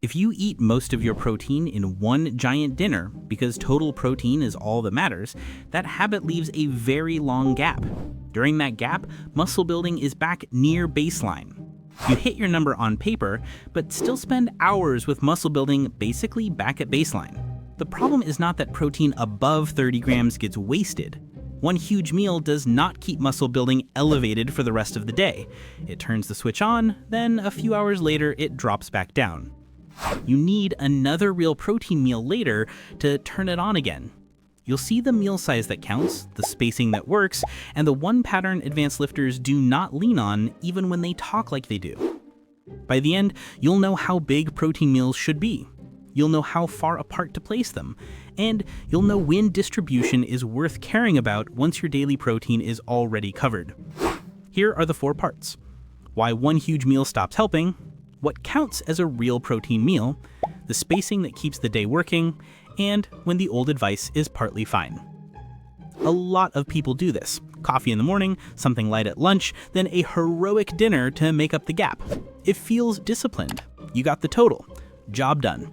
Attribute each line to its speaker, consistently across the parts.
Speaker 1: If you eat most of your protein in one giant dinner because total protein is all that matters, that habit leaves a very long gap. During that gap, muscle building is back near baseline. You hit your number on paper, but still spend hours with muscle building basically back at baseline. The problem is not that protein above 30 grams gets wasted. One huge meal does not keep muscle building elevated for the rest of the day. It turns the switch on, then a few hours later it drops back down. You need another real protein meal later to turn it on again. You'll see the meal size that counts, the spacing that works, and the one pattern advanced lifters do not lean on even when they talk like they do. By the end, you'll know how big protein meals should be. You'll know how far apart to place them, and you'll know when distribution is worth caring about once your daily protein is already covered. Here are the 4 parts: why one huge meal stops helping, what counts as a real protein meal, the spacing that keeps the day working, and when the old advice is partly fine. A lot of people do this. Coffee in the morning, something light at lunch, then a heroic dinner to make up the gap. It feels disciplined. You got the total. Job done.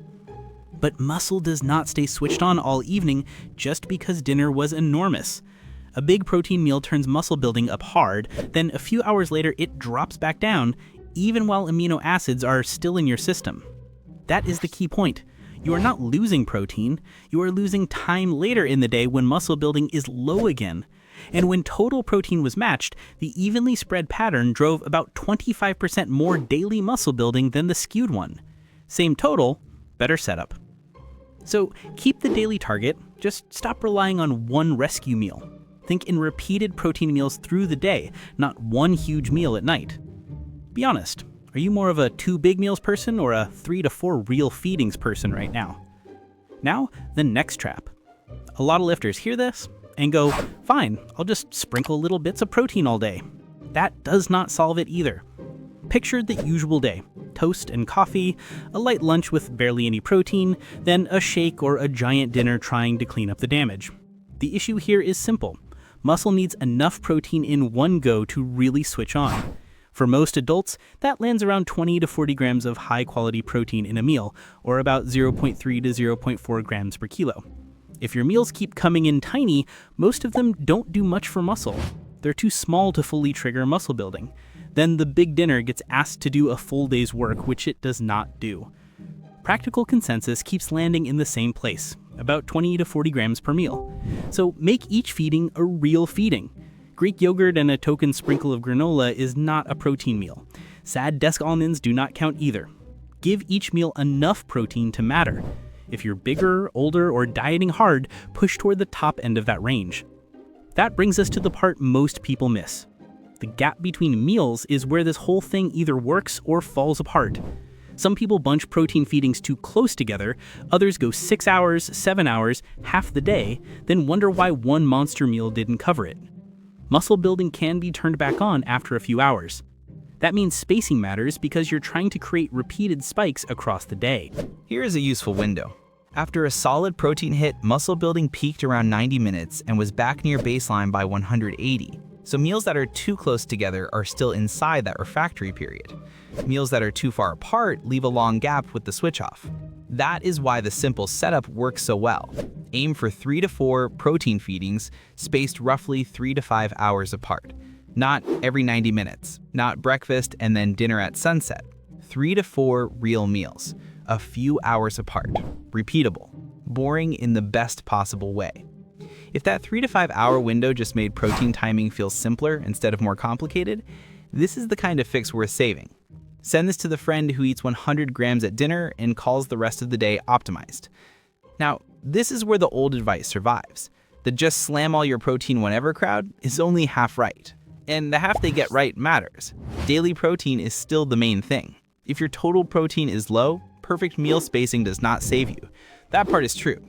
Speaker 1: But muscle does not stay switched on all evening just because dinner was enormous. A big protein meal turns muscle building up hard, then a few hours later it drops back down, even while amino acids are still in your system. That is the key point. You are not losing protein, you are losing time later in the day when muscle building is low again. And when total protein was matched, the evenly spread pattern drove about 25% more daily muscle building than the skewed one. Same total, better setup. So keep the daily target, just stop relying on one rescue meal. Think in repeated protein meals through the day, not one huge meal at night. Be honest, are you more of a 2 big meals person or a 3 to 4 real feedings person right now? Now, the next trap. A lot of lifters hear this and go, fine, I'll just sprinkle little bits of protein all day. That does not solve it either. Picture the usual day: toast and coffee, a light lunch with barely any protein, then a shake or a giant dinner trying to clean up the damage. The issue here is simple. Muscle needs enough protein in one go to really switch on. For most adults, that lands around 20 to 40 grams of high-quality protein in a meal, or about 0.3 to 0.4 grams per kilo. If your meals keep coming in tiny, most of them don't do much for muscle. They're too small to fully trigger muscle building. Then the big dinner gets asked to do a full day's work, which it does not do. Practical consensus keeps landing in the same place, about 20 to 40 grams per meal. So make each feeding a real feeding. Greek yogurt and a token sprinkle of granola is not a protein meal. Sad desk almonds do not count either. Give each meal enough protein to matter. If you're bigger, older, or dieting hard, push toward the top end of that range. That brings us to the part most people miss. The gap between meals is where this whole thing either works or falls apart. Some people bunch protein feedings too close together, others go 6 hours, 7 hours, half the day, then wonder why one monster meal didn't cover it. Muscle building can be turned back on after a few hours. That means spacing matters because you're trying to create repeated spikes across the day.
Speaker 2: Here is a useful window. After a solid protein hit, muscle building peaked around 90 minutes and was back near baseline by 180. So meals that are too close together are still inside that refractory period. Meals that are too far apart leave a long gap with the switch off. That is why the simple setup works so well. Aim for 3 to 4 protein feedings spaced roughly 3 to 5 hours apart. Not every 90 minutes, not breakfast and then dinner at sunset. 3 to 4 real meals, a few hours apart, repeatable, boring in the best possible way. If that 3 to 5 hour window just made protein timing feel simpler instead of more complicated, this is the kind of fix worth saving. Send this to the friend who eats 100 grams at dinner and calls the rest of the day optimized. Now, this is where the old advice survives. The just slam all your protein whenever crowd is only half right. And the half they get right matters. Daily protein is still the main thing. If your total protein is low, perfect meal spacing does not save you. That part is true.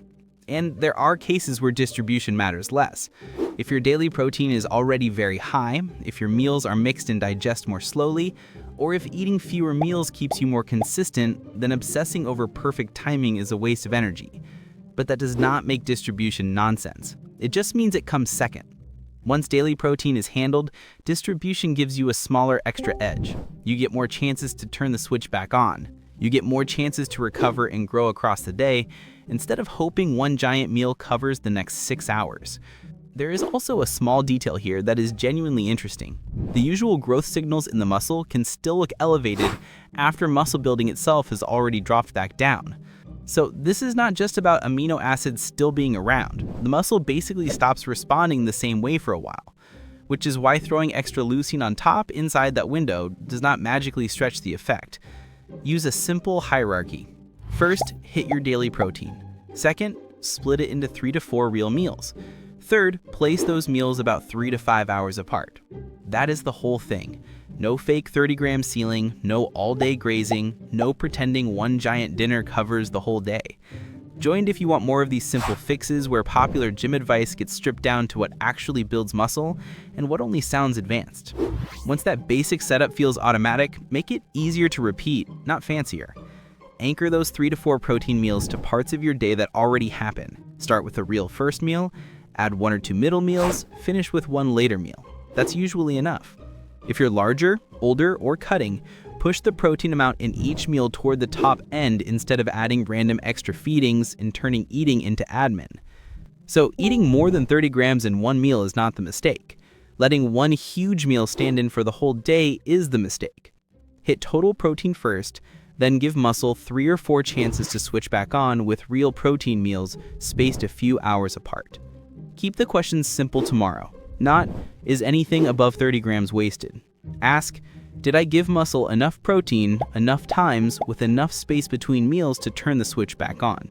Speaker 2: And there are cases where distribution matters less. If your daily protein is already very high, if your meals are mixed and digest more slowly, or if eating fewer meals keeps you more consistent, then obsessing over perfect timing is a waste of energy. But that does not make distribution nonsense. It just means it comes second. Once daily protein is handled, distribution gives you a smaller extra edge. You get more chances to turn the switch back on. You get more chances to recover and grow across the day instead of hoping one giant meal covers the next 6 hours. There is also a small detail here that is genuinely interesting. The usual growth signals in the muscle can still look elevated after muscle building itself has already dropped back down. So this is not just about amino acids still being around. The muscle basically stops responding the same way for a while, which is why throwing extra leucine on top inside that window does not magically stretch the effect. Use a simple hierarchy. First, hit your daily protein. Second, split it into 3 to 4 real meals. Third, place those meals about 3 to 5 hours apart. That is the whole thing. No fake 30-gram ceiling, no all-day grazing, no pretending one giant dinner covers the whole day. Join if you want more of these simple fixes where popular gym advice gets stripped down to what actually builds muscle and what only sounds advanced. Once that basic setup feels automatic, make it easier to repeat, not fancier. Anchor those 3 to 4 protein meals to parts of your day that already happen. Start with a real first meal, add 1 or 2 middle meals, finish with 1 later meal. That's usually enough. If you're larger, older, or cutting, push the protein amount in each meal toward the top end instead of adding random extra feedings and turning eating into admin. So eating more than 30 grams in one meal is not the mistake. Letting one huge meal stand in for the whole day is the mistake. Hit total protein first, then give muscle 3 or 4 chances to switch back on with real protein meals spaced a few hours apart. Keep the questions simple tomorrow. Not, is anything above 30 grams wasted? Ask, did I give muscle enough protein, enough times, with enough space between meals to turn the switch back on?